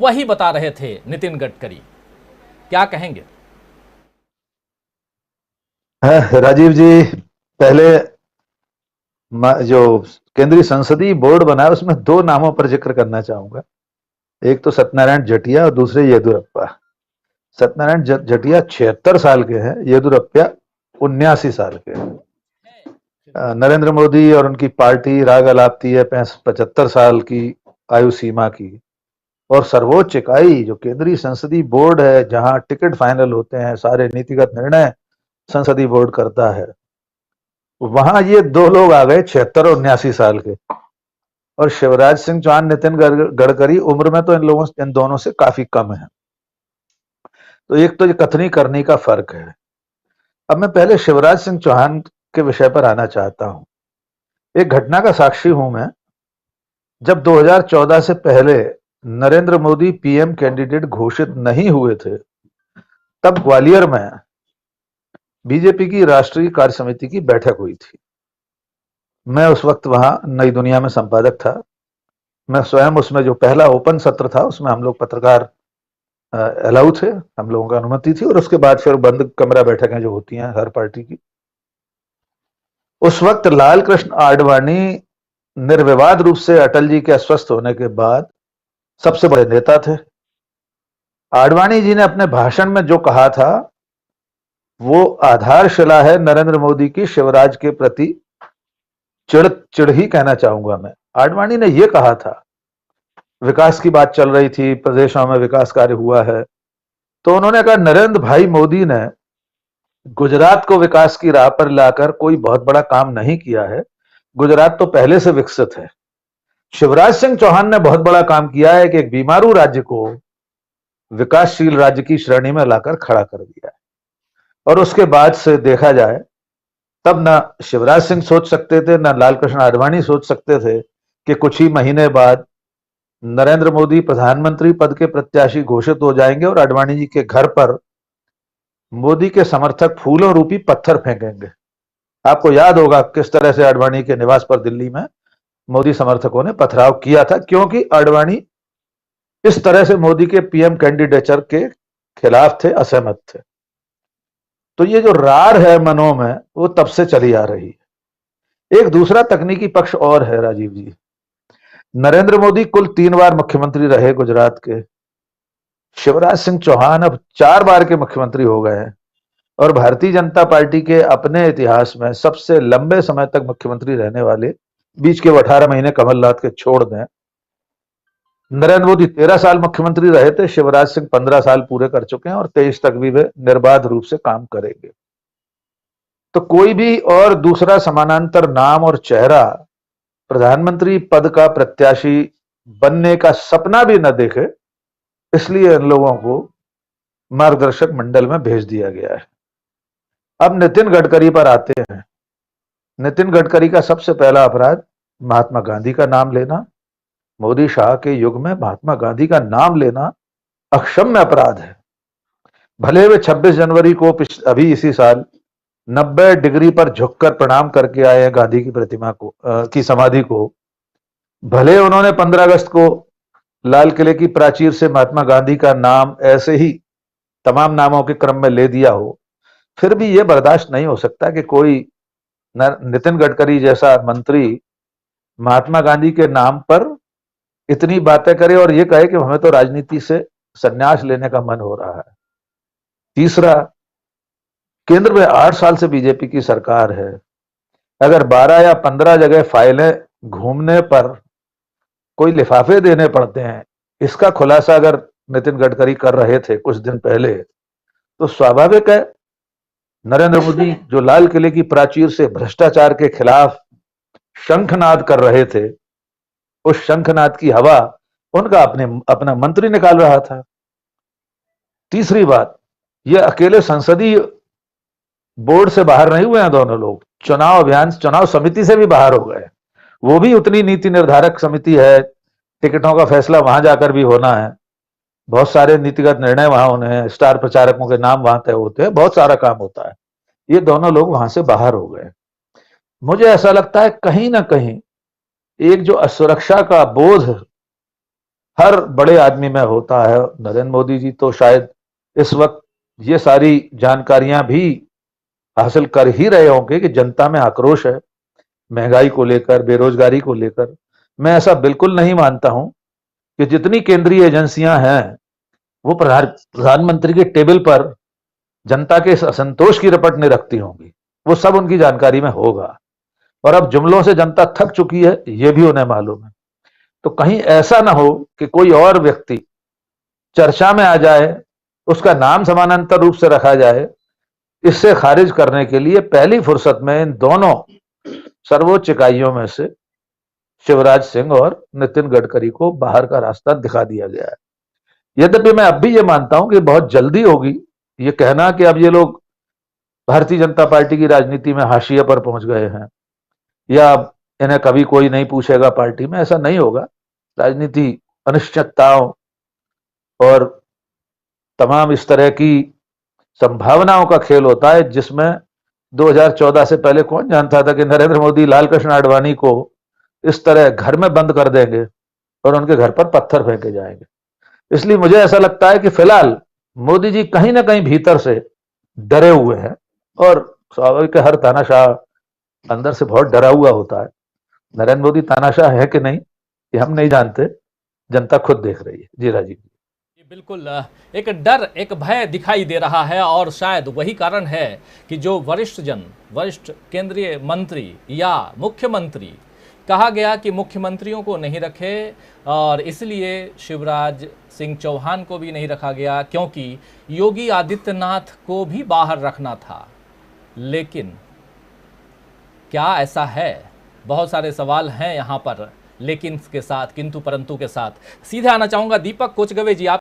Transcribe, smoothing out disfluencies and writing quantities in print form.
वही बता रहे थे नितिन गडकरी। क्या कहेंगे? राजीव जी, पहले जो केंद्रीय संसदीय बोर्ड बना है उसमें दो नामों पर जिक्र करना चाहूंगा। एक तो सत्यनारायण जटिया और दूसरे येदुरप्पा। सत्यनारायण जटिया 76 साल के हैं, येदुरप्पा 79 साल के हैं। नरेंद्र मोदी और उनकी पार्टी राग अलापती है 75 साल की आयु सीमा की। और सर्वोच्च इकाई जो केंद्रीय संसदीय बोर्ड है, जहां टिकट फाइनल होते हैं, सारे नीतिगत निर्णय संसदीय बोर्ड करता है, वहां ये दो लोग आ गए 76 और 79 साल के। और शिवराज सिंह चौहान, नितिन गडकरी उम्र में तो इन दोनों से काफी कम है। तो एक तो ये कथनी करनी का फर्क है। अब मैं पहले शिवराज सिंह चौहान के विषय पर आना चाहता हूं। एक घटना का साक्षी हूं मैं। जब 2014 से पहले नरेंद्र मोदी पीएम कैंडिडेट घोषित नहीं हुए थे, तब ग्वालियर में बीजेपी की राष्ट्रीय कार्य समिति की बैठक हुई थी। मैं उस वक्त वहां नई दुनिया में संपादक था। मैं स्वयं उसमें जो पहला ओपन सत्र था उसमें हम लोग पत्रकार अलाउ थे, हम लोगों को अनुमति थी। और उसके बाद फिर बंद कमरा बैठकें जो होती हैं हर पार्टी की। उस वक्त लाल कृष्ण आडवाणी निर्विवाद रूप से अटल जी के अस्वस्थ होने के बाद सबसे बड़े नेता थे। आडवाणी जी ने अपने भाषण में जो कहा था वो आधारशिला है नरेंद्र मोदी की शिवराज के प्रति चिड़ ही कहना चाहूंगा मैं। आडवाणी ने यह कहा था, विकास की बात चल रही थी, प्रदेशों में विकास कार्य हुआ है, तो उन्होंने कहा नरेंद्र भाई मोदी ने गुजरात को विकास की राह पर लाकर कोई बहुत बड़ा काम नहीं किया है, गुजरात तो पहले से विकसित है। शिवराज सिंह चौहान ने बहुत बड़ा काम किया है कि एक बीमारू राज्य को विकासशील राज्य की श्रेणी में लाकर खड़ा कर दिया है। और उसके बाद से देखा जाए, तब ना शिवराज सिंह सोच सकते थे, ना लाल कृष्ण आडवाणी सोच सकते थे कि कुछ ही महीने बाद नरेंद्र मोदी प्रधानमंत्री पद के प्रत्याशी घोषित हो जाएंगे और आडवाणी जी के घर पर मोदी के समर्थक फूलों रूपी पत्थर फेंकेंगे। आपको याद होगा किस तरह से आडवाणी के निवास पर दिल्ली में मोदी समर्थकों ने पथराव किया था, क्योंकि आडवाणी इस तरह से मोदी के पीएम कैंडिडेचर के खिलाफ थे, असहमत थे। तो ये जो रार है मनों में, वो तब से चली आ रही है। एक दूसरा तकनीकी पक्ष और है राजीव जी। नरेंद्र मोदी कुल 3 बार मुख्यमंत्री रहे गुजरात के। शिवराज सिंह चौहान अब 4 बार के मुख्यमंत्री हो गए हैं और भारतीय जनता पार्टी के अपने इतिहास में सबसे लंबे समय तक मुख्यमंत्री रहने वाले, बीच के 18 महीने कमलनाथ के छोड़ दें, नरेंद्र मोदी 13 साल मुख्यमंत्री रहे थे, शिवराज सिंह 15 साल पूरे कर चुके हैं और 23 तक भी वे निर्बाध रूप से काम करेंगे। तो कोई भी और दूसरा समानांतर नाम और चेहरा प्रधानमंत्री पद का प्रत्याशी बनने का सपना भी न देखे, इसलिए इन लोगों को मार्गदर्शक मंडल में भेज दिया गया है। अब नितिन गडकरी पर आते हैं। नितिन गडकरी का सबसे पहला अपराध महात्मा गांधी का नाम लेना। मोदी शाह के युग में महात्मा गांधी का नाम लेना अक्षम्य अपराध है। भले वे 26 जनवरी को अभी इसी साल 90 डिग्री पर झुककर प्रणाम करके आए हैं गांधी की प्रतिमा को, की समाधि को। भले उन्होंने 15 अगस्त को लाल किले की प्राचीर से महात्मा गांधी का नाम ऐसे ही तमाम नामों के क्रम में ले दिया हो, फिर भी यह बर्दाश्त नहीं हो सकता कि कोई नितिन गडकरी जैसा मंत्री महात्मा गांधी के नाम पर इतनी बातें करे और यह कहे कि हमें तो राजनीति से संन्यास लेने का मन हो रहा है। तीसरा, केंद्र में 8 साल से बीजेपी की सरकार है। अगर 12 या 15 जगह फाइलें घूमने पर कोई लिफाफे देने पड़ते हैं, इसका खुलासा अगर नितिन गडकरी कर रहे थे कुछ दिन पहले, तो स्वाभाविक है नरेंद्र मोदी जो लाल किले की प्राचीर से भ्रष्टाचार के खिलाफ शंखनाद कर रहे थे, उस शंखनाद की हवा उनका अपना मंत्री निकाल रहा था। तीसरी बात, ये अकेले संसदीय बोर्ड से बाहर नहीं हुए हैं दोनों लोग, चुनाव अभियान, चुनाव समिति से भी बाहर हो गए। वो भी उतनी नीति निर्धारक समिति है, टिकटों का फैसला वहां जाकर भी होना है, बहुत सारे नीतिगत निर्णय वहां होने हैं, स्टार प्रचारकों के नाम वहां तय होते हैं, बहुत सारा काम होता है। ये दोनों लोग वहां से बाहर हो गए। मुझे ऐसा लगता है कहीं ना कहीं एक जो असुरक्षा का बोध हर बड़े आदमी में होता है। नरेंद्र मोदी जी तो शायद इस वक्त ये सारी जानकारियां भी हासिल कर ही रहे होंगे कि जनता में आक्रोश है महंगाई को लेकर, बेरोजगारी को लेकर। मैं ऐसा बिल्कुल नहीं मानता हूं कि जितनी केंद्रीय एजेंसियां हैं वो प्रधानमंत्री के टेबल पर जनता के इस असंतोष की रपट नहीं रखती होंगी। वो सब उनकी जानकारी में होगा, और अब जुमलों से जनता थक चुकी है, ये भी उन्हें मालूम है। तो कहीं ऐसा ना हो कि कोई और व्यक्ति चर्चा में आ जाए, उसका नाम समानांतर रूप से रखा जाए। इससे खारिज करने के लिए पहली फुर्सत में इन दोनों सर्वोच्च इकाइयों में से शिवराज सिंह और नितिन गडकरी को बाहर का रास्ता दिखा दिया गया है। यद्यपि मैं अब भी ये मानता हूं कि बहुत जल्दी होगी। ये कहना कि अब ये लोग भारतीय जनता पार्टी की राजनीति में हाशिए पर पहुंच गए हैं या इन्हें कभी कोई नहीं पूछेगा पार्टी में, ऐसा नहीं होगा। राजनीति अनिश्चितताओं और तमाम इस तरह की संभावनाओं का खेल होता है, जिसमें 2014 से पहले कौन जानता था कि नरेंद्र मोदी लाल कृष्ण आडवाणी को इस तरह घर में बंद कर देंगे और उनके घर पर पत्थर फेंके जाएंगे। इसलिए मुझे ऐसा लगता है कि फिलहाल मोदी जी कहीं ना कहीं भीतर से डरे हुए हैं, और स्वाभाविक है, हर तानाशाह अंदर से बहुत डरा हुआ होता है। नरेंद्र मोदी तानाशाह है कि नहीं ये हम नहीं जानते, जनता खुद देख रही है। जी राजीव जी। ये बिल्कुल एक डर, एक भय दिखाई दे रहा है, और शायद वही कारण है कि जो वरिष्ठ केंद्रीय मंत्री या मुख्यमंत्री कहा गया कि मुख्यमंत्रियों को नहीं रखे, और इसलिए शिवराज सिंह चौहान को भी नहीं रखा गया क्योंकि योगी आदित्यनाथ को भी बाहर रखना था। लेकिन क्या ऐसा है? बहुत सारे सवाल हैं यहाँ पर, लेकिन के साथ, किंतु परंतु के साथ। सीधे आना चाहूँगा दीपक कोचगवे जी, आप